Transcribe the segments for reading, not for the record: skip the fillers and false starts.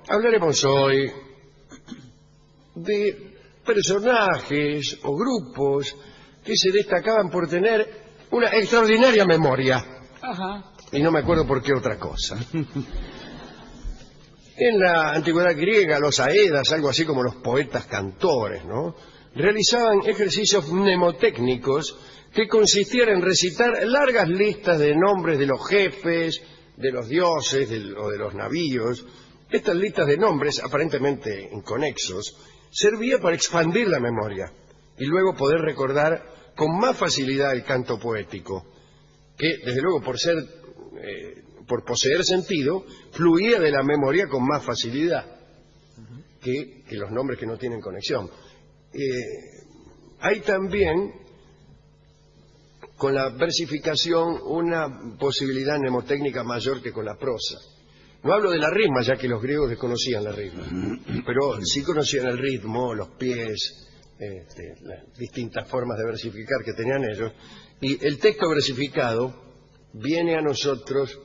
Hablaremos hoy de personajes o grupos que se destacaban por tener una extraordinaria memoria. Ajá. Y no me acuerdo por qué otra cosa. En la antigüedad griega, los aedas, algo así como los poetas cantores, ¿no?, realizaban ejercicios mnemotécnicos que consistían en recitar largas listas de nombres de los jefes, de los dioses o de los navíos. Estas listas de nombres, aparentemente inconexos, servían para expandir la memoria y luego poder recordar con más facilidad el canto poético, que desde luego por poseer sentido, fluía de la memoria con más facilidad que los nombres que no tienen conexión. Hay también, con la versificación, una posibilidad mnemotécnica mayor que con la prosa. No hablo de la rima, ya que los griegos desconocían la rima, pero sí conocían el ritmo, los pies, las distintas formas de versificar que tenían ellos, y el texto versificado viene a nosotros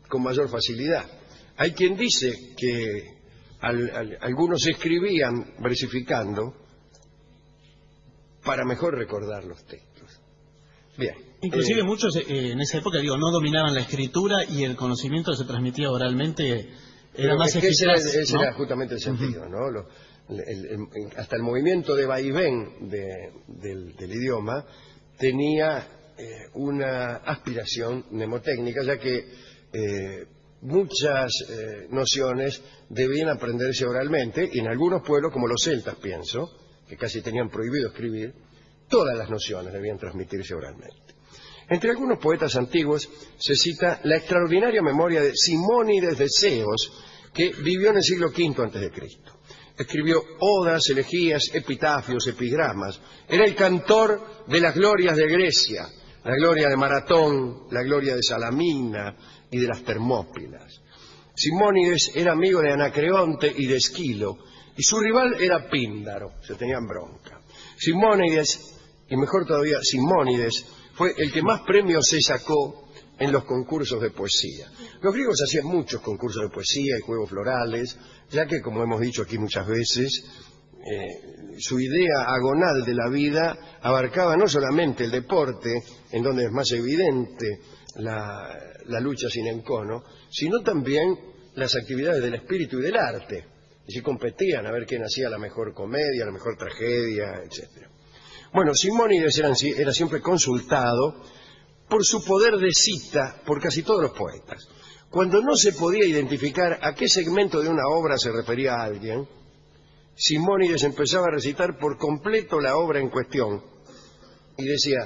con mayor facilidad. Hay quien dice que algunos escribían versificando para mejor recordar los textos. Bien. Inclusive muchos en esa época, no dominaban la escritura y el conocimiento se transmitía oralmente era más eficaz. Ese era justamente el sentido, ¿no? Hasta el movimiento de vaivén del idioma tenía una aspiración mnemotécnica, ya que muchas nociones debían aprenderse oralmente, y en algunos pueblos, como los celtas, pienso, que casi tenían prohibido escribir, todas las nociones debían transmitirse oralmente. Entre algunos poetas antiguos se cita la extraordinaria memoria de Simónides de Ceos, que vivió en el siglo V a.C. Escribió odas, elegías, epitafios, epigramas. Era el cantor de las glorias de Grecia, la gloria de Maratón, la gloria de Salamina y de las Termópilas. Simónides era amigo de Anacreonte y de Esquilo, y su rival era Píndaro, se tenían bronca. Simónides, y mejor todavía Simónides, fue el que más premios se sacó en los concursos de poesía. Los griegos hacían muchos concursos de poesía y juegos florales, ya que, como hemos dicho aquí muchas veces, su idea agonal de la vida abarcaba no solamente el deporte, en donde es más evidente la lucha sin encono, sino también las actividades del espíritu y del arte. Y si competían a ver quién hacía la mejor comedia, la mejor tragedia, etc. Bueno, Simónides era siempre consultado por su poder de cita por casi todos los poetas. Cuando no se podía identificar a qué segmento de una obra se refería a alguien, Simónides empezaba a recitar por completo la obra en cuestión y decía: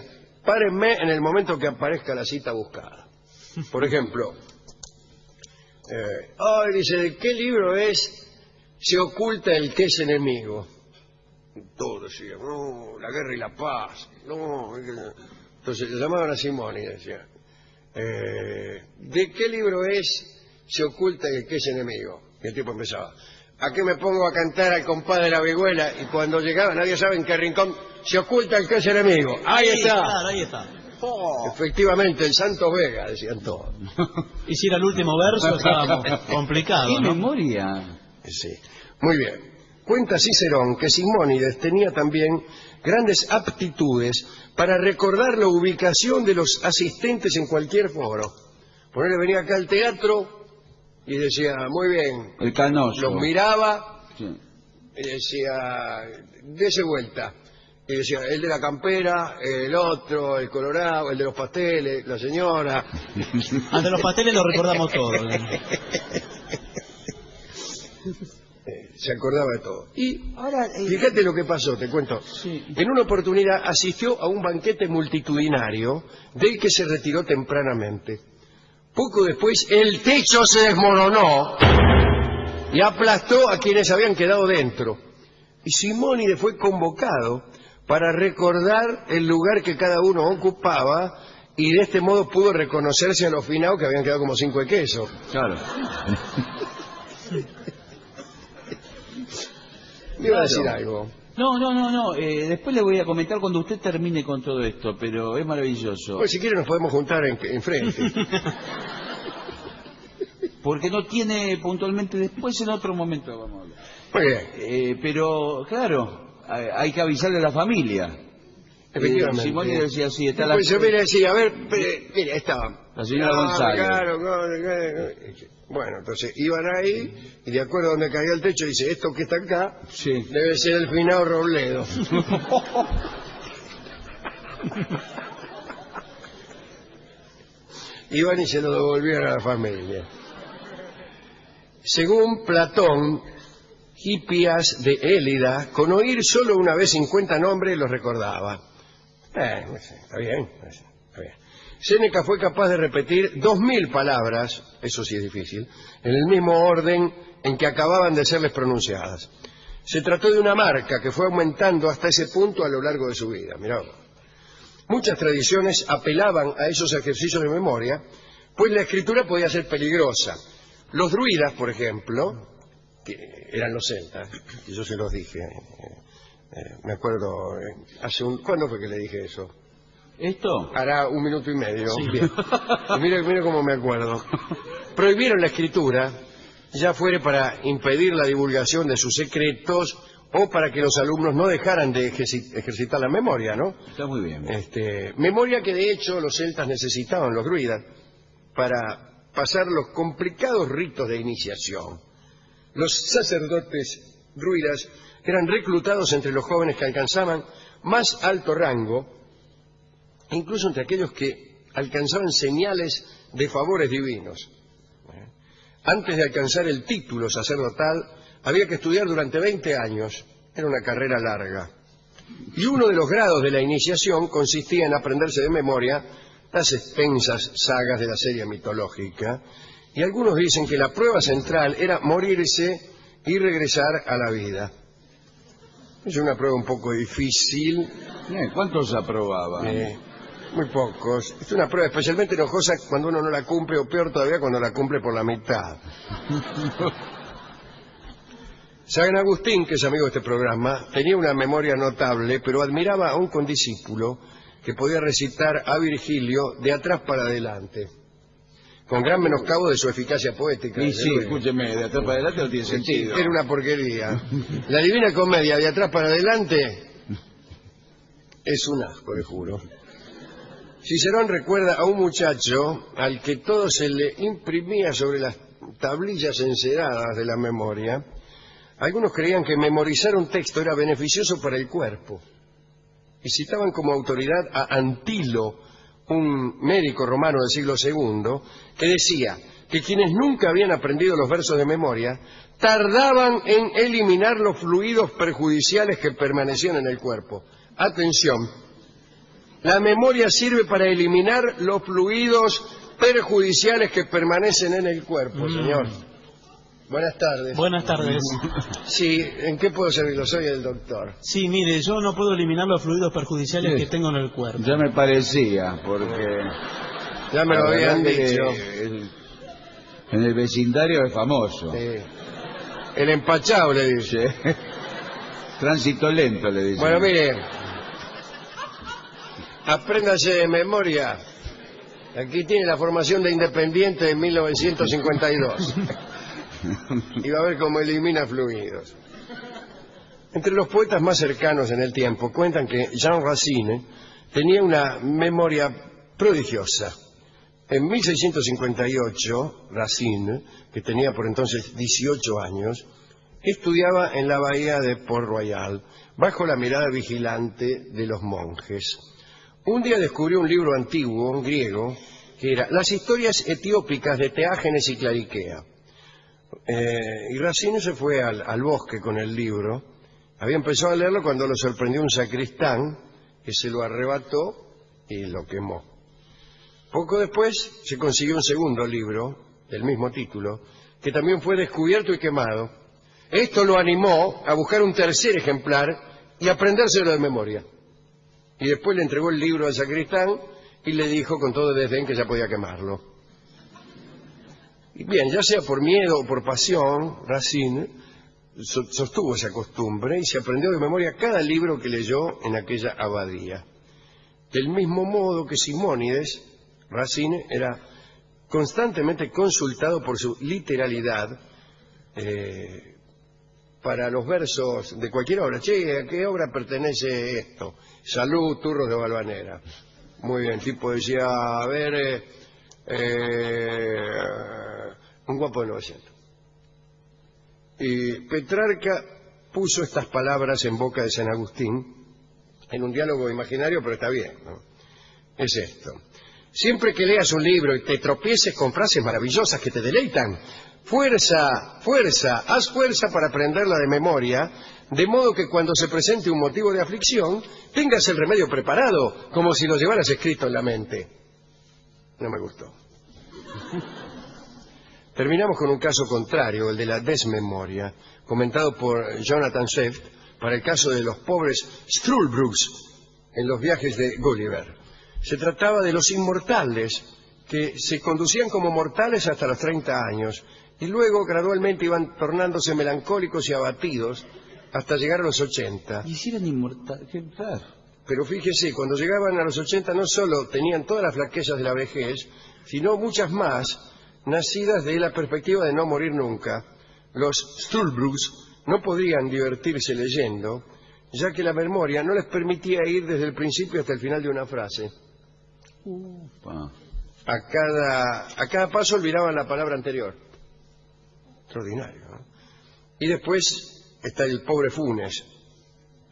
párenme en el momento que aparezca la cita buscada. Por ejemplo, dice, ¿de qué libro se oculta el que es enemigo? Todos decían, no, la guerra y la paz, no. Entonces le llamaban a Simónides, decían, ¿de qué libro se oculta el que es enemigo? Y el tipo empezaba, ¿a qué me pongo a cantar al compás de la vihuela? Y cuando llegaba, nadie sabe en qué rincón se oculta el que es enemigo. Ahí está. Claro, ahí está. Oh. Efectivamente, el Santos Vega, decían todos. Y si era el último verso, estaba complicado, ¿Qué ¿no? memoria? Sí, muy bien. Cuenta Cicerón que Simónides tenía también grandes aptitudes para recordar la ubicación de los asistentes en cualquier foro. Por él venía acá al teatro y decía, muy bien. El Canoso. Los miraba, Sí. y decía, dese vuelta. Y decía, el de la campera, el otro, el colorado, el de los pasteles, la señora. Ante los pasteles lo recordamos todos. Se acordaba de todo. Y ahora, fíjate lo que pasó, te cuento. Sí. En una oportunidad asistió a un banquete multitudinario del que se retiró tempranamente. Poco después, el techo se desmoronó y aplastó a quienes habían quedado dentro. Y Simónides fue convocado para recordar el lugar que cada uno ocupaba, y de este modo pudo reconocerse a los finados, que habían quedado como 5 de queso. Claro. Me iba a decir algo. No. Después le voy a comentar cuando usted termine con todo esto, pero es maravilloso. Pues si quiere nos podemos juntar en frente. porque no tiene puntualmente, después en otro momento vamos a hablar. Muy bien. Pero, claro, hay que avisarle a la familia. Efectivamente. Simónides decía así, está la... Pues yo mire, sí, a ver, mire, estaba. La señora González. Claro. Bueno, entonces iban ahí y de acuerdo a donde caía el techo dice, esto que está acá Sí. debe ser el finado Robledo. Iban y se lo devolvieron a la familia. Según Platón, Hipias de Élida, con oír solo una vez 50 nombres los recordaba. Está bien. Séneca fue capaz de repetir 2000 palabras, eso sí es difícil, en el mismo orden en que acababan de serles pronunciadas. Se trató de una marca que fue aumentando hasta ese punto a lo largo de su vida. Mirá. Muchas tradiciones apelaban a esos ejercicios de memoria, pues la escritura podía ser peligrosa. Los druidas, por ejemplo, que eran los celtas, y yo se los dije, me acuerdo, ¿cuándo fue que le dije eso? ¿Esto? Hará 1 minuto y medio. Sí. Bien. Y mire cómo me acuerdo. Prohibieron la escritura, ya fuere para impedir la divulgación de sus secretos o para que los alumnos no dejaran de ejercitar la memoria, ¿no? Está muy bien. Memoria que de hecho los celtas necesitaban, los druidas, para pasar los complicados ritos de iniciación. Los sacerdotes druidas eran reclutados entre los jóvenes que alcanzaban más alto rango, incluso entre aquellos que alcanzaban señales de favores divinos. Antes de alcanzar el título sacerdotal, había que estudiar durante 20 años. Era una carrera larga. Y uno de los grados de la iniciación consistía en aprenderse de memoria las extensas sagas de la serie mitológica. Y algunos dicen que la prueba central era morirse y regresar a la vida. Es una prueba un poco difícil. ¿Cuántos aprobaban? Muy pocos. Es una prueba especialmente enojosa cuando uno no la cumple, o peor todavía cuando la cumple por la mitad. San Agustín, que es amigo de este programa, tenía una memoria notable, pero admiraba a un condiscípulo que podía recitar a Virgilio de atrás para adelante, con gran menoscabo de su eficacia poética. Y sí, escúcheme, de atrás para adelante no tiene sentido. Era una porquería. La Divina Comedia de atrás para adelante es un asco, le juro. Cicerón recuerda a un muchacho al que todo se le imprimía sobre las tablillas enceradas de la memoria. Algunos creían que memorizar un texto era beneficioso para el cuerpo y citaban como autoridad a Antilo, un médico romano del siglo II, que decía que quienes nunca habían aprendido los versos de memoria tardaban en eliminar los fluidos perjudiciales que permanecían en el cuerpo. Atención. La memoria sirve para eliminar los fluidos perjudiciales que permanecen en el cuerpo, señor. Buenas tardes. Buenas tardes. Sí, ¿en qué puedo servirlo? Soy el doctor. Sí, mire, yo no puedo eliminar los fluidos perjudiciales que tengo en el cuerpo. Ya me parecía, porque... Ya me lo habían dicho. En el vecindario es famoso. Sí. El empachado, le dice. Tránsito lento, le dice. Bueno, mire, apréndase de memoria. Aquí tiene la formación de Independiente de 1952. Y va a ver cómo elimina fluidos. Entre los poetas más cercanos en el tiempo cuentan que Jean Racine tenía una memoria prodigiosa. En 1658, Racine, que tenía por entonces 18 años, estudiaba en la bahía de Port Royal, bajo la mirada vigilante de los monjes. Un día descubrió un libro antiguo, en griego, que era Las historias etiópicas de Teágenes y Clariquea. Y Racine se fue al bosque con el libro. Había empezado a leerlo cuando lo sorprendió un sacristán, que se lo arrebató y lo quemó. Poco después se consiguió un segundo libro, del mismo título, que también fue descubierto y quemado. Esto lo animó a buscar un tercer ejemplar y aprendérselo de memoria. Y después le entregó el libro al sacristán y le dijo con todo desdén que ya podía quemarlo. Y bien, ya sea por miedo o por pasión, Racine sostuvo esa costumbre y se aprendió de memoria cada libro que leyó en aquella abadía. Del mismo modo que Simónides, Racine era constantemente consultado por su literalidad para los versos de cualquier obra. Che, ¿a qué obra pertenece esto? Salud, Turros de Valvanera. Muy bien, el tipo decía, a ver, un guapo de 900. Y Petrarca puso estas palabras en boca de San Agustín, en un diálogo imaginario, pero está bien, ¿no? Es esto. Siempre que leas un libro y te tropieces con frases maravillosas que te deleitan, fuerza, haz fuerza para aprenderla de memoria, de modo que cuando se presente un motivo de aflicción, tengas el remedio preparado, como si lo llevaras escrito en la mente. No me gustó. Terminamos con un caso contrario, el de la desmemoria, comentado por Jonathan Swift para el caso de los pobres Struldbrugs en los viajes de Gulliver. Se trataba de los inmortales que se conducían como mortales hasta los 30 años y luego gradualmente iban tornándose melancólicos y abatidos hasta llegar a los 80. Y si eran inmortales, qué raro. Pero fíjese, cuando llegaban a los 80 no solo tenían todas las flaquezas de la vejez, sino muchas más, nacidas de la perspectiva de no morir nunca. Los Struldbrugs no podían divertirse leyendo, ya que la memoria no les permitía ir desde el principio hasta el final de una frase. A cada paso olvidaban la palabra anterior. Extraordinario, ¿no? Y después está el pobre Funes,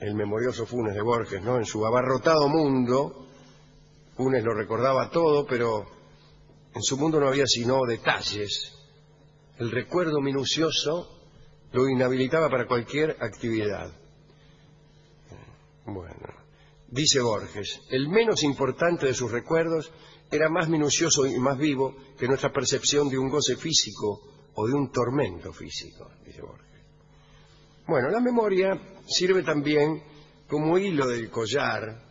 el memorioso Funes de Borges, ¿no? En su abarrotado mundo, Funes lo recordaba todo, pero en su mundo no había sino detalles. El recuerdo minucioso lo inhabilitaba para cualquier actividad. Bueno, dice Borges, el menos importante de sus recuerdos era más minucioso y más vivo que nuestra percepción de un goce físico o de un tormento físico, dice Borges. Bueno, la memoria sirve también como hilo del collar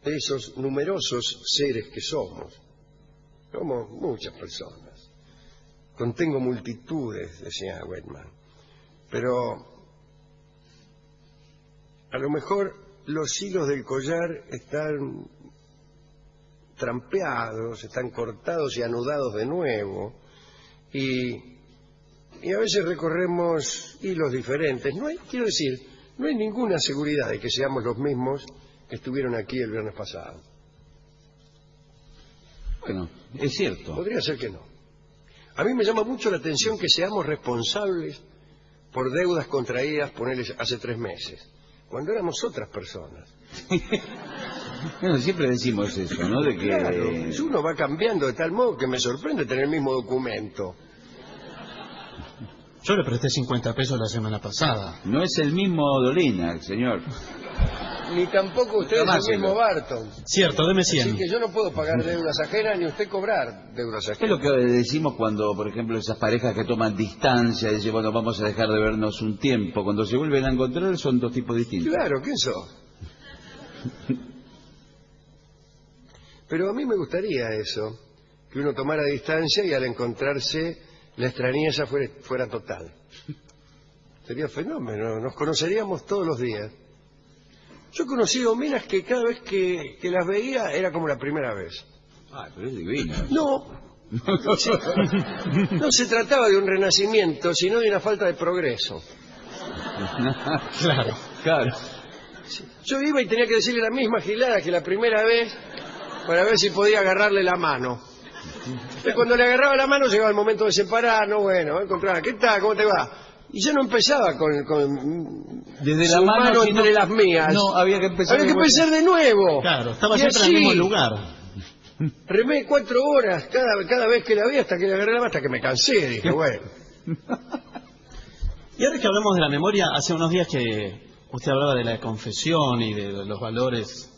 de esos numerosos seres que somos. Somos muchas personas. Contengo multitudes, decía Whitman. Pero a lo mejor los hilos del collar están trampeados, están cortados y anudados de nuevo. Y a veces recorremos hilos diferentes. Quiero decir, no hay ninguna seguridad de que seamos los mismos que estuvieron aquí el viernes pasado. Bueno, es cierto. Podría ser que no. A mí me llama mucho la atención que seamos responsables por deudas contraídas, ponerles hace 3 meses, cuando éramos otras personas. Bueno, siempre decimos eso, ¿no? De que claro, uno va cambiando de tal modo que me sorprende tener el mismo documento. Yo le presté 50 pesos la semana pasada. no es el mismo Dolina, señor. Ni tampoco usted es el mismo Barton. Cierto, deme 100. Así que yo no puedo pagar deudas ajenas ni usted cobrar deudas ajenas. Es lo que decimos cuando, por ejemplo, esas parejas que toman distancia y dicen, bueno, vamos a dejar de vernos un tiempo. Cuando se vuelven a encontrar son dos tipos distintos. Claro, ¿quién sos? Pero a mí me gustaría eso, que uno tomara distancia y al encontrarse la extrañeza fuera total. Sería fenómeno, nos conoceríamos todos los días. Yo he conocido minas que cada vez que las veía era como la primera vez. Ah, pero es divino. No se trataba de un renacimiento, sino de una falta de progreso. Claro. Yo iba y tenía que decirle la misma gilada que la primera vez para ver si podía agarrarle la mano. Entonces, cuando le agarraba la mano llegaba el momento de separarnos, bueno, encontrar, ¿qué tal? ¿Cómo te va? Y yo no empezaba con desde su la mano entre las mías. No, había que empezar de nuevo. Claro, estaba Y siempre en el mismo lugar. Remé 4 horas cada vez que la vi hasta que le agarré la mano, hasta que me cansé, dije, bueno. Y ahora que hablamos de la memoria, hace unos días que usted hablaba de la confesión y de los valores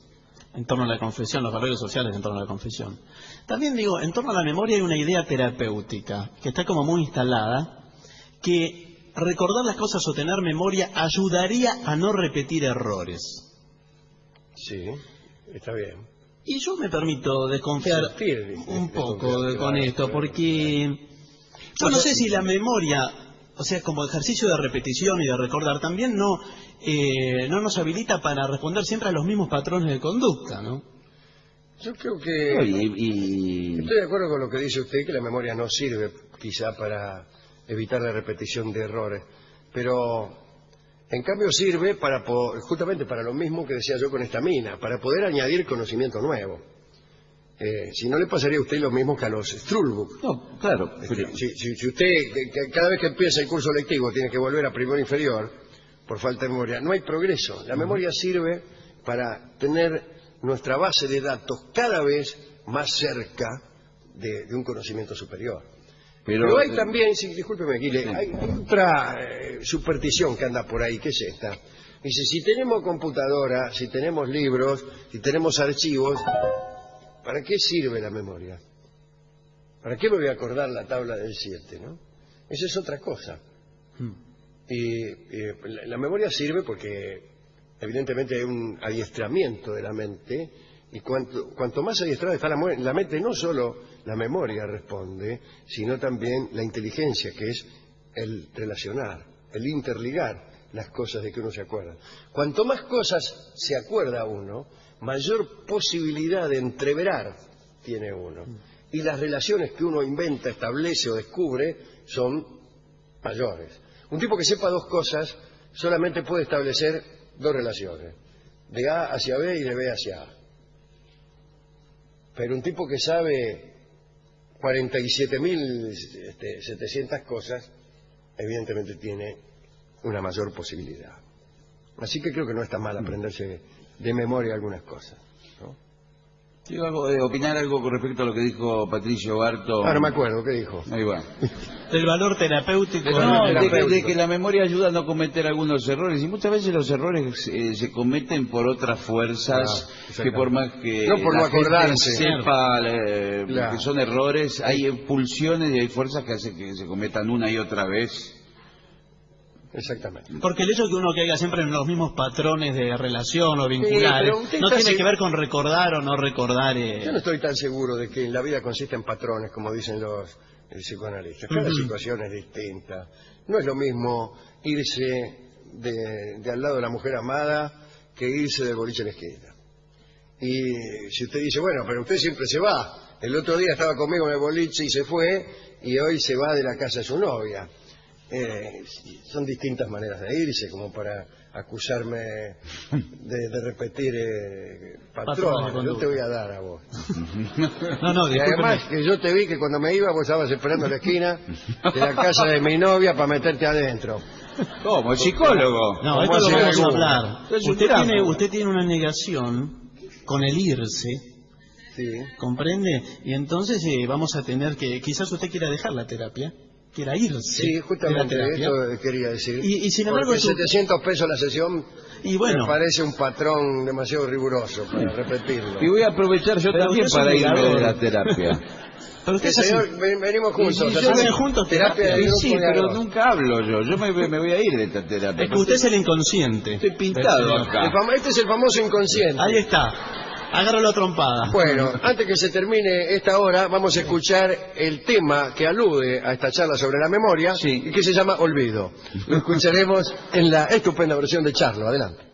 en torno a la confesión, los valores sociales en torno a la confesión. También digo, en torno a la memoria hay una idea terapéutica que está como muy instalada, que recordar las cosas o tener memoria ayudaría a no repetir errores. Sí, está bien. Y yo me permito desconfiar un poco con esto, porque yo no sé si la memoria, o sea, como ejercicio de repetición y de recordar, también no nos habilita para responder siempre a los mismos patrones de conducta, ¿no? Yo creo que... Estoy de acuerdo con lo que dice usted, que la memoria no sirve quizá para evitar la repetición de errores, pero en cambio sirve para justamente para lo mismo que decía yo con esta mina, para poder añadir conocimiento nuevo. Si no le pasaría a usted lo mismo que a los Strulbook. No, claro. Si usted cada vez que empieza el curso lectivo tiene que volver a primero inferior por falta de memoria, no hay progreso. La memoria sirve para tener nuestra base de datos cada vez más cerca de un conocimiento superior. Pero hay también, discúlpeme, Guile, sí, hay otra superstición que anda por ahí, que es esta. Dice, si tenemos computadora, si tenemos libros, si tenemos archivos, ¿para qué sirve la memoria? ¿Para qué me voy a acordar la tabla del 7, no? Esa es otra cosa. Y la memoria sirve porque evidentemente hay un adiestramiento de la mente, y cuanto más adiestrada está la mente, no solo la memoria responde, sino también la inteligencia, que es el relacionar, el interligar las cosas de que uno se acuerda. Cuanto más cosas se acuerda uno, mayor posibilidad de entreverar tiene uno. Y las relaciones que uno inventa, establece o descubre son mayores. Un tipo que sepa dos cosas solamente puede establecer dos relaciones, de A hacia B y de B hacia A. Pero un tipo que sabe 47.700 cosas, evidentemente tiene una mayor posibilidad. Así que creo que no está mal aprenderse de memoria algunas cosas, ¿no? Quiero opinar algo con respecto a lo que dijo Patricio Barto. Ahora me acuerdo, ¿qué dijo? Ahí va. Del valor terapéutico. De que la memoria ayuda a no cometer algunos errores, y muchas veces los errores se cometen por otras fuerzas, que por más que no por no acordarse sepa que son errores, hay pulsiones y hay fuerzas que hacen que se cometan una y otra vez. Exactamente. Porque el hecho de que uno caiga siempre en los mismos patrones de relación o vinculares no tiene que ver con recordar o no recordar. Yo no estoy tan seguro de que en la vida consiste en patrones, como dicen los psicoanalistas. Cada situación es distinta. No es lo mismo irse de al lado de la mujer amada que irse del boliche en la esquina. Y si usted dice, bueno, pero usted siempre se va. El otro día estaba conmigo en el boliche y se fue, y hoy se va de la casa de su novia. Son distintas maneras de irse, como para acusarme de repetir patrones. Yo te voy a dar a vos. No, y además que yo te vi que cuando me iba vos estabas esperando en la esquina de la casa de mi novia para meterte adentro. ¿Cómo? ¿El psicólogo? No, esto lo vamos a hablar. Usted tiene una negación con el irse. Sí. ¿Comprende? Y entonces vamos a tener que... Quizás usted quiera dejar la terapia. Quiera irse. Sí, justamente esto quería decir. Y sin embargo... Porque 700 pesos la sesión y bueno, me parece un patrón demasiado riguroso para repetirlo. Y voy a aprovechar yo también para irme de la terapia. Pero usted señor, venimos juntos. Juntos terapia de sí, pero nunca hablo yo. Yo me voy a ir de esta terapia. Es que usted es el inconsciente. Estoy pintado acá. Este es el famoso inconsciente. Ahí está. Agarra la trompada. Bueno, antes que se termine esta hora, vamos a escuchar el tema que alude a esta charla sobre la memoria, y que se llama Olvido. Lo escucharemos en la estupenda versión de Charlo. Adelante.